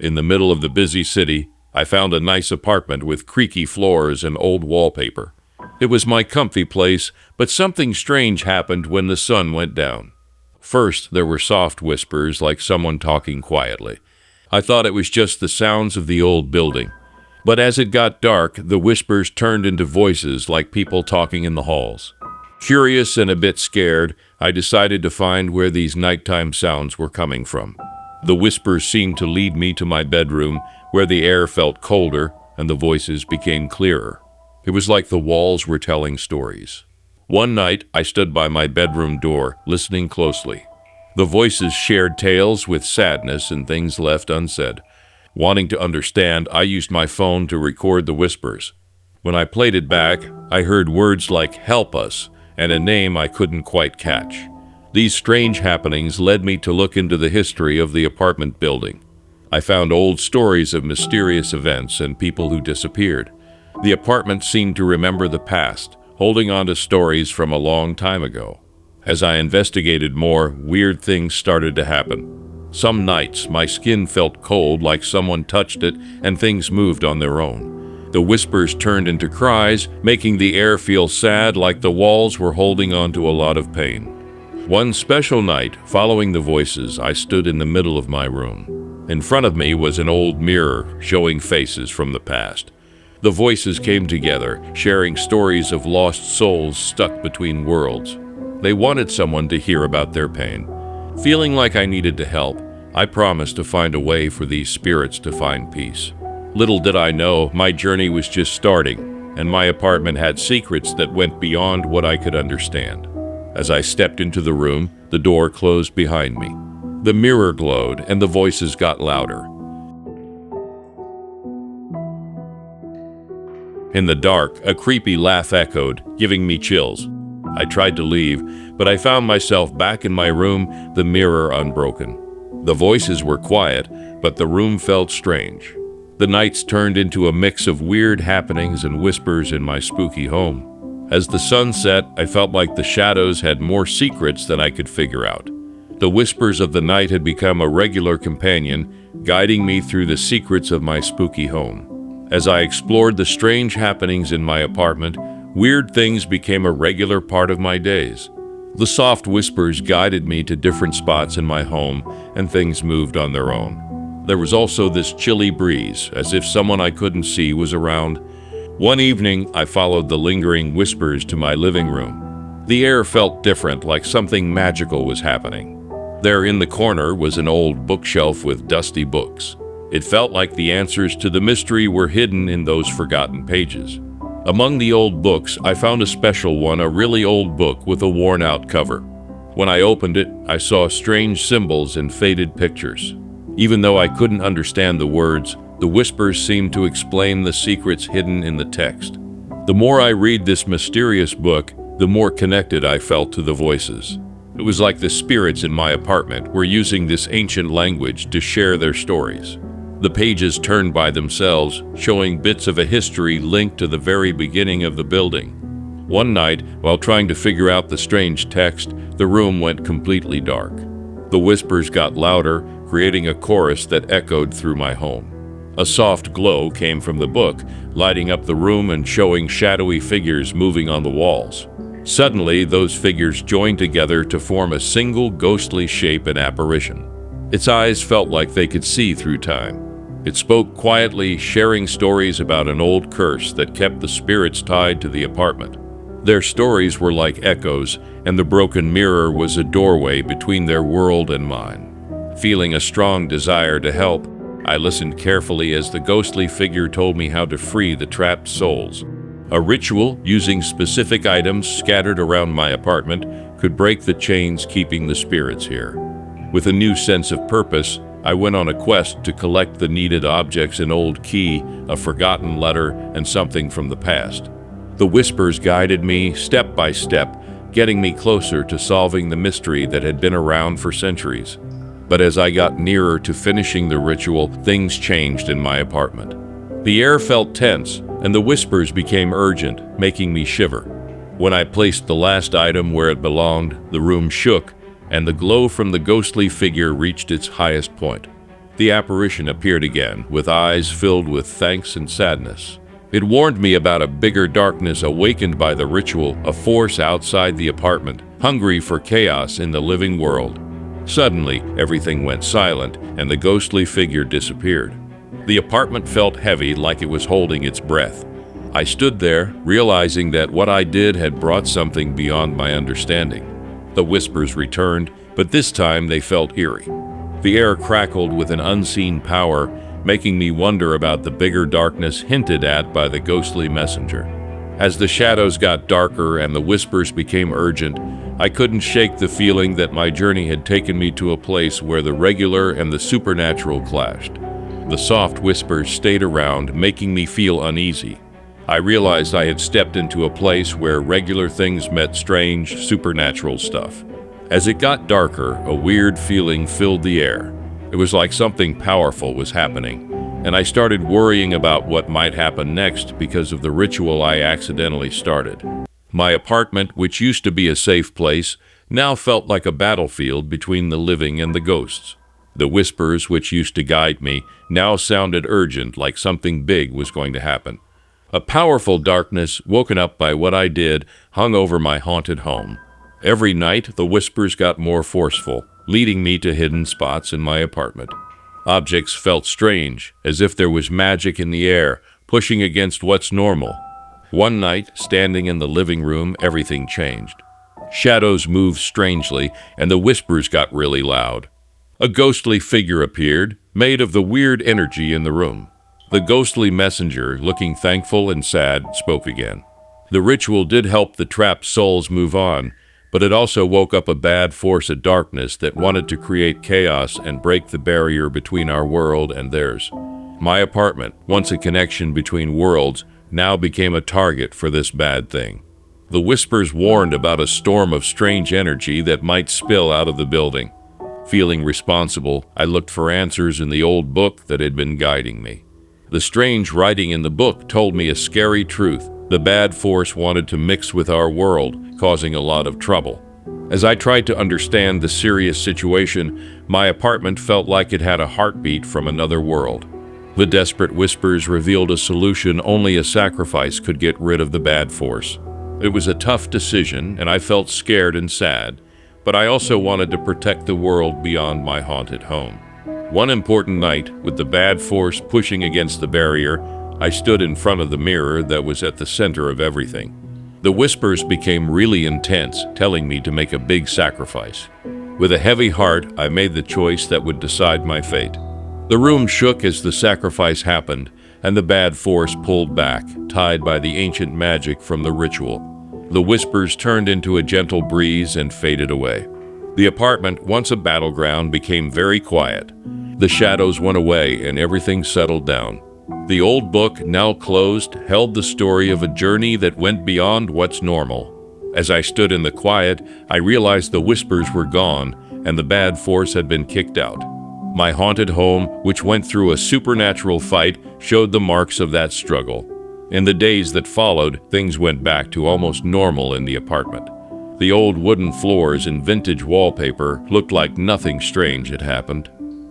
In the middle of the busy city, I found a nice apartment with creaky floors and old wallpaper. It was my comfy place, but something strange happened when the sun went down. First, there were soft whispers like someone talking quietly. I thought it was just the sounds of the old building. But as it got dark, the whispers turned into voices like people talking in the halls. Curious and a bit scared, I decided to find where these nighttime sounds were coming from. The whispers seemed to lead me to my bedroom, where the air felt colder and the voices became clearer. It was like the walls were telling stories. One night, I stood by my bedroom door, listening closely. The voices shared tales with sadness and things left unsaid. Wanting to understand, I used my phone to record the whispers. When I played it back, I heard words like "help us" and a name I couldn't quite catch. These strange happenings led me to look into the history of the apartment building. I found old stories of mysterious events and people who disappeared. The apartment seemed to remember the past, holding on to stories from a long time ago. As I investigated more, weird things started to happen. Some nights, my skin felt cold like someone touched it, and things moved on their own. The whispers turned into cries, making the air feel sad like the walls were holding on to a lot of pain. One special night, following the voices, I stood in the middle of my room. In front of me was an old mirror showing faces from the past. The voices came together, sharing stories of lost souls stuck between worlds. They wanted someone to hear about their pain. Feeling like I needed to help, I promised to find a way for these spirits to find peace. Little did I know, my journey was just starting, and my apartment had secrets that went beyond what I could understand. As I stepped into the room, the door closed behind me. The mirror glowed, and the voices got louder. In the dark, a creepy laugh echoed, giving me chills. I tried to leave, but I found myself back in my room, the mirror unbroken. The voices were quiet, but the room felt strange. The nights turned into a mix of weird happenings and whispers in my spooky home. As the sun set, I felt like the shadows had more secrets than I could figure out. The whispers of the night had become a regular companion, guiding me through the secrets of my spooky home. As I explored the strange happenings in my apartment, weird things became a regular part of my days. The soft whispers guided me to different spots in my home, and things moved on their own. There was also this chilly breeze, as if someone I couldn't see was around. One evening, I followed the lingering whispers to my living room. The air felt different, like something magical was happening. There in the corner was an old bookshelf with dusty books. It felt like the answers to the mystery were hidden in those forgotten pages. Among the old books, I found a special one, a really old book with a worn-out cover. When I opened it, I saw strange symbols and faded pictures. Even though I couldn't understand the words, the whispers seemed to explain the secrets hidden in the text. The more I read this mysterious book, the more connected I felt to the voices. It was like the spirits in my apartment were using this ancient language to share their stories. The pages turned by themselves, showing bits of a history linked to the very beginning of the building. One night, while trying to figure out the strange text, the room went completely dark. The whispers got louder, creating a chorus that echoed through my home. A soft glow came from the book, lighting up the room and showing shadowy figures moving on the walls. Suddenly, those figures joined together to form a single ghostly shape and apparition. Its eyes felt like they could see through time. It spoke quietly, sharing stories about an old curse that kept the spirits tied to the apartment. Their stories were like echoes, and the broken mirror was a doorway between their world and mine. Feeling a strong desire to help, I listened carefully as the ghostly figure told me how to free the trapped souls. A ritual using specific items scattered around my apartment could break the chains keeping the spirits here. With a new sense of purpose, I went on a quest to collect the needed objects: an old key, a forgotten letter, and something from the past. The whispers guided me step by step, getting me closer to solving the mystery that had been around for centuries. But as I got nearer to finishing the ritual, things changed in my apartment. The air felt tense, and the whispers became urgent, making me shiver. When I placed the last item where it belonged, the room shook, and the glow from the ghostly figure reached its highest point. The apparition appeared again, with eyes filled with thanks and sadness. It warned me about a bigger darkness awakened by the ritual, a force outside the apartment, hungry for chaos in the living world. Suddenly, everything went silent, and the ghostly figure disappeared. The apartment felt heavy, like it was holding its breath. I stood there, realizing that what I did had brought something beyond my understanding. The whispers returned, but this time they felt eerie. The air crackled with an unseen power, making me wonder about the bigger darkness hinted at by the ghostly messenger. As the shadows got darker and the whispers became urgent, I couldn't shake the feeling that my journey had taken me to a place where the regular and the supernatural clashed. The soft whispers stayed around, making me feel uneasy. I realized I had stepped into a place where regular things met strange, supernatural stuff. As it got darker, a weird feeling filled the air. It was like something powerful was happening, and I started worrying about what might happen next because of the ritual I accidentally started. My apartment, which used to be a safe place, now felt like a battlefield between the living and the ghosts. The whispers, which used to guide me, now sounded urgent, like something big was going to happen. A powerful darkness, woken up by what I did, hung over my haunted home. Every night, the whispers got more forceful, leading me to hidden spots in my apartment. Objects felt strange, as if there was magic in the air, pushing against what's normal. One night, standing in the living room, everything changed. Shadows moved strangely, and the whispers got really loud. A ghostly figure appeared, made of the weird energy in the room. The ghostly messenger, looking thankful and sad, spoke again. The ritual did help the trapped souls move on, but it also woke up a bad force of darkness that wanted to create chaos and break the barrier between our world and theirs. My apartment, once a connection between worlds, now became a target for this bad thing. The whispers warned about a storm of strange energy that might spill out of the building. Feeling responsible, I looked for answers in the old book that had been guiding me. The strange writing in the book told me a scary truth. The bad force wanted to mix with our world, causing a lot of trouble. As I tried to understand the serious situation, my apartment felt like it had a heartbeat from another world. The desperate whispers revealed a solution only a sacrifice could get rid of the bad force. It was a tough decision, and I felt scared and sad, but I also wanted to protect the world beyond my haunted home. One important night, with the bad force pushing against the barrier, I stood in front of the mirror that was at the center of everything. The whispers became really intense, telling me to make a big sacrifice. With a heavy heart, I made the choice that would decide my fate. The room shook as the sacrifice happened, and the bad force pulled back, tied by the ancient magic from the ritual. The whispers turned into a gentle breeze and faded away. The apartment, once a battleground, became very quiet. The shadows went away and everything settled down. The old book, now closed, held the story of a journey that went beyond what's normal. As I stood in the quiet, I realized the whispers were gone and the bad force had been kicked out. My haunted home, which went through a supernatural fight, showed the marks of that struggle. In the days that followed, things went back to almost normal in the apartment. The old wooden floors and vintage wallpaper looked like nothing strange had happened.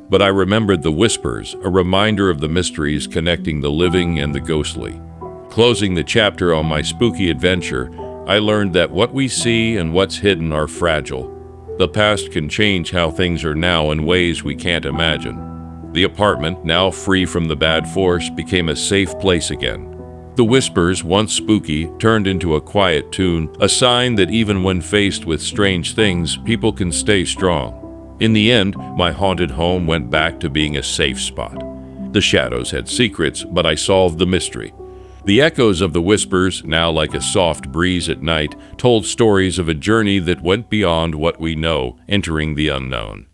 But I remembered the whispers, a reminder of the mysteries connecting the living and the ghostly. Closing the chapter on my spooky adventure, I learned that what we see and what's hidden are fragile. The past can change how things are now in ways we can't imagine. The apartment, now free from the bad force, became a safe place again. The whispers, once spooky, turned into a quiet tune, a sign that even when faced with strange things, people can stay strong. In the end, my haunted home went back to being a safe spot. The shadows had secrets, but I solved the mystery. The echoes of the whispers, now like a soft breeze at night, told stories of a journey that went beyond what we know, entering the unknown.